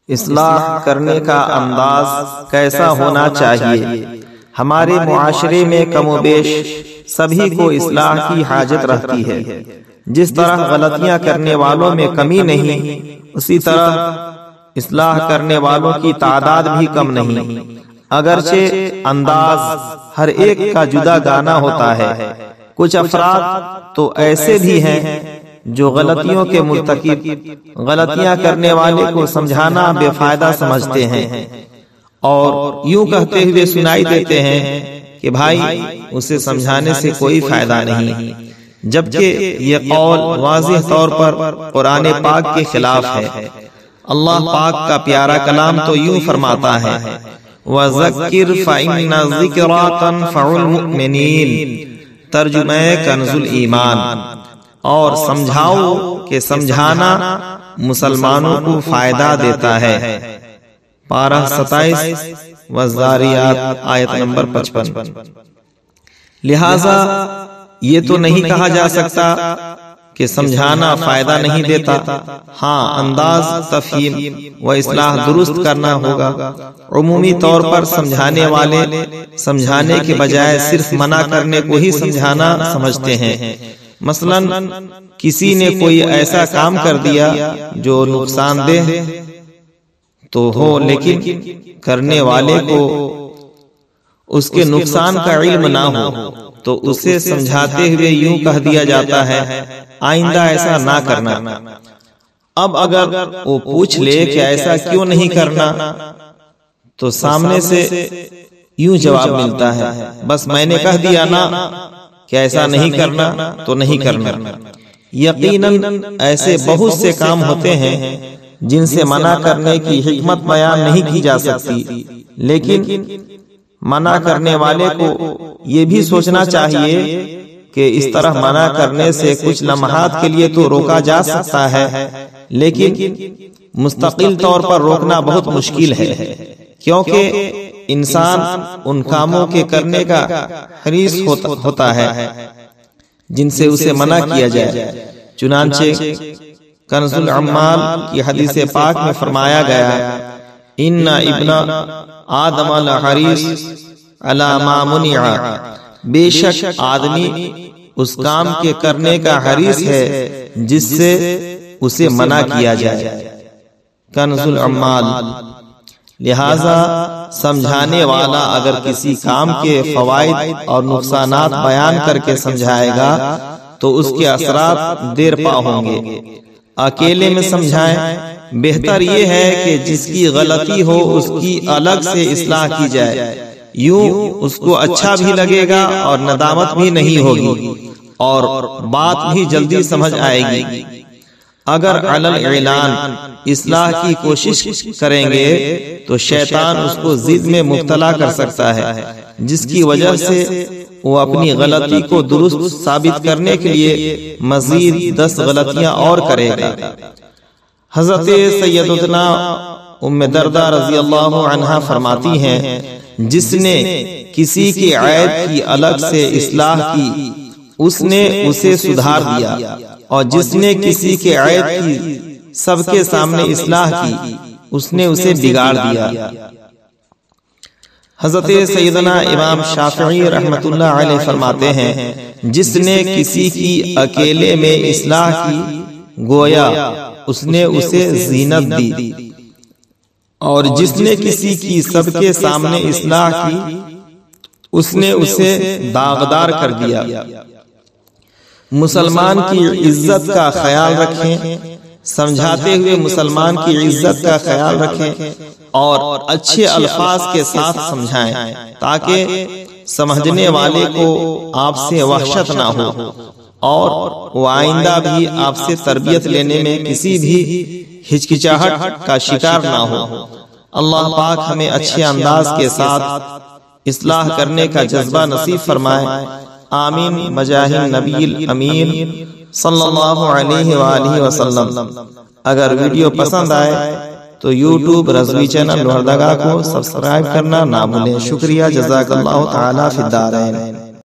اصلاح کرنے کا انداز کیسا ہونا چاہیے؟ ہمارے معاشرے میں کم و بیش سبھی کو اصلاح کی حاجت رہتی ہے۔ جس طرح غلطیاں کرنے والوں میں کمی نہیں، اسی طرح اصلاح کرنے والوں کی تعداد بھی کم نہیں، اگرچہ انداز ہر ایک کا جدا گانا ہوتا ہے۔ کچھ افراد تو ایسے بھی ہیں جو غلطیوں کے مرتکب، غلطیاں کرنے والے کو سمجھانا بے فائدہ سمجھتے ہیں اور یوں کہتے ہوئے سنائی دیتے ہیں کہ بھائی اسے سمجھانے سے کوئی فائدہ نہیں، جبکہ یہ قول واضح طور پر قرآن پاک کے خلاف ہے۔ اللہ پاک کا پیارا کلام تو یوں فرماتا ہے وَذَكِّرْ فَإِنَّ الذِّكْرَىٰ تَنفَعُ الْمُؤْمِنِينَ، ترجمہ کنز الایمان، اور سمجھاؤ کہ سمجھانا مسلمانوں کو فائدہ دیتا ہے۔ پارہ 27 والذاریات آیت نمبر 55۔ لہذا یہ تو نہیں کہا جا سکتا کہ سمجھانا فائدہ نہیں دیتا، ہاں انداز، تفہیم و اصلاح درست کرنا ہوگا۔ عمومی طور پر سمجھانے والے سمجھانے کے بجائے صرف منع کرنے کو ہی سمجھانا سمجھتے ہیں۔ مثلا کسی نے کوئی ایسا کام کر دیا جو نقصان دہ تو ہو، لیکن کرنے والے کو اس کے نقصان کا علم نہ ہو، تو اسے سمجھاتے ہوئے یوں کہہ دیا جاتا ہے آئندہ ایسا نہ کرنا۔ اب اگر وہ پوچھ لے کہ ایسا کیوں نہیں کرنا، تو سامنے سے یوں جواب ملتا ہے بس میں نے کہہ دیا نا کہ ایسا نہیں کرنا تو نہیں کرنا۔ یقیناً ایسے بہت سے کام ہوتے ہیں جن سے منع کرنے کی حکمت بیان نہیں کی جا سکتی، لیکن منع کرنے والے کو یہ بھی سوچنا چاہیے کہ اس طرح منع کرنے سے کچھ لمحات کے لیے تو روکا جا سکتا ہے، لیکن مستقل طور پر روکنا بہت مشکل ہے، کیونکہ انسان ان کاموں کے کرنے کا حریص ہوتا ہے جن سے اسے منع کیا جائے۔ چنانچہ کنز العمال کی حدیث پاک میں فرمایا گیا ان ابن آدم لحریص علی ما منع، بے شک آدمی اس کام کے کرنے کا حریص ہے جس سے اسے منع کیا جائے۔ کنز العمال۔ لہذا سمجھانے والا اگر کسی کام کے فوائد اور نقصانات بیان کر کے سمجھائے گا تو اس کے اثرات دیر پا ہوں گے۔ اکیلے میں سمجھائیں، بہتر یہ ہے کہ جس کی غلطی ہو اس کی الگ سے اصلاح کی جائے، یوں اس کو اچھا بھی لگے گا اور ندامت بھی نہیں ہوگی اور بات بھی جلدی سمجھ آئے گی۔ اگر علی الاعلان اصلاح کی کوشش کریں گے تو شیطان اس کو ضد میں مبتلا کر سکتا ہے، جس کی وجہ سے وہ اپنی غلطی کو درست ثابت کرنے کے لیے مزید 10 غلطیاں اور کرے گا۔ حضرت سیدتنا ام دردہ رضی اللہ عنہا فرماتی ہیں جس نے کسی کی عیب کی الگ سے اصلاح کی اس نے اسے سدھار دیا، اور جس نے کسی کے عیب کی سب کے سامنے اصلاح کی اس نے اسے بگاڑ دیا۔ حضرت سیدنا امام شافعی رحمۃ اللہ علیہ فرماتے ہیں جس نے کسی کی اکیلے میں اصلاح کی گویا اس نے اسے زینت دی، اور جس نے کسی کی سب کے سامنے اصلاح کی اس نے اسے داغدار کر دیا۔ مسلمان کی عزت کا خیال رکھیں، سمجھاتے ہوئے مسلمان کی عزت کا خیال رکھیں اور اچھے الفاظ کے ساتھ سمجھائیں تاکہ سمجھنے والے کو آپ سے وحشت نہ ہو اور وہ آئندہ بھی آپ سے تربیت لینے میں کسی بھی ہچکچاہٹ کا شکار نہ ہو۔ اللہ پاک ہمیں اچھے انداز کے ساتھ اصلاح کرنے کا جذبہ نصیب فرمائے، آمین بجاہ نبی الامین صلی اللہ علیہ وآلہ وسلم۔ اگر ویڈیو پسند آئے تو یوٹیوب رضوی چینل لوہردگا کو سبسکرائب کرنا نہ بھولیں۔ شکریہ، جزاک اللہ تعالی فی الدارین۔